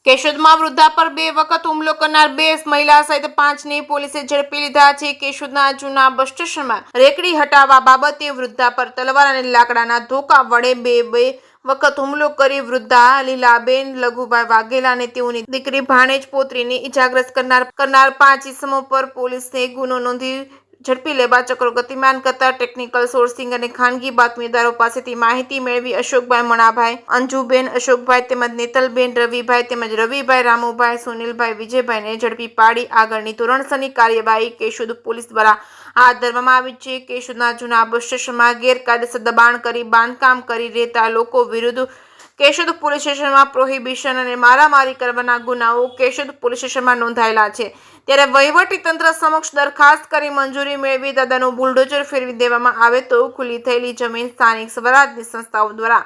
કેશોદમાં વૃદ્ધા પર 2 વખત હુમલો કરનાર 2 મહિલા સહિત 5ને પોલીસે ઝડપી લીધા છે। કેશોદના જૂના બસ સ્ટેશનમાં રેકડી હટાવવા બાબતે વૃદ્ધા પર તલવાર અને લાકડાના ધોકા વડે બે વખત હુમલો કરી વૃદ્ધા લીલાબેન લઘુભાઈ વાઘેલા અને તેઓની દીકરી ભાણેજ પોત્રીને ઇજાગ્રસ્ત કરનાર 5 ઇસમો પર પોલીસે ગુનો નોંધી ઝડપી લેવા ચક્રો ગતિમાન કરતા ટેકનિકલ સોર્સિંગ અને ખાનગી બાતમીદારો પાસેથી માહિતી મેળવી અશોકભાઈ મણાભાઈ, અંજુબેન અશોકભાઈ તેમજ નેતલબેન રવિભાઈ તેમજ રવિભાઈ રામુભાઈ, સુનિલભાઈ વિજયભાઈને ઝડપી પાડી આગળની ધોરણસરની કાર્યવાહી કેશોદ પોલીસ દ્વારા હાથ ધરવામાં આવી છે। કેશોદના જૂના બસ સ્ટેશનમાં ગેરકાયદેસર દબાણ કરી બાંધકામ કરી રહેતા લોકો વિરુદ્ધ કેશોદ પોલીસ સ્ટેશનમાં પ્રોહિબિશન અને મારામારી કરવાના ગુનાઓ કેશોદ પોલીસ સ્ટેશનમાં નોંધાયેલા છે। ત્યારે વહીવટી તંત્ર સમક્ષ દરખાસ્ત કરી મંજૂરી મેળવી દાદાનું બુલડોઝર ફેરવી દેવામાં આવે તો ખુલ્લી થયેલી જમીન સ્થાનિક સ્વરાજની સંસ્થાઓ દ્વારા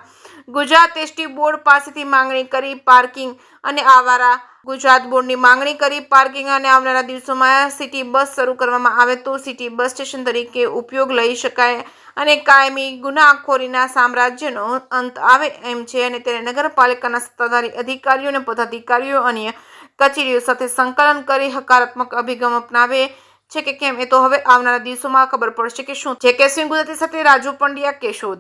ગુજરાત એસટી બોર્ડ પાસેથી માંગણી કરી પાર્કિંગ અને ગુજરાત બોર્ડની માંગણી કરી પાર્કિંગ અને આવનારા દિવસોમાં સિટી બસ શરૂ કરવામાં આવે તો સિટી બસ સ્ટેશન તરીકે ઉપયોગ લઈ શકાય અને કાયમી ગુનાખોરીના સામ્રાજ્યનો અંત આવે એમ છે અને તેને નગરપાલિકાના સત્તાધારી અધિકારીઓ અને પદાધિકારીઓ અન્ય કચેરીઓ સાથે સંકલન કરી હકારાત્મક અભિગમ અપનાવે છે કે કેમ એ તો હવે આવનારા દિવસોમાં ખબર પડશે કે શું છે। કે સિંહ ગુજરાતી સાથે રાજુ પંડ્યા, કેશોદ।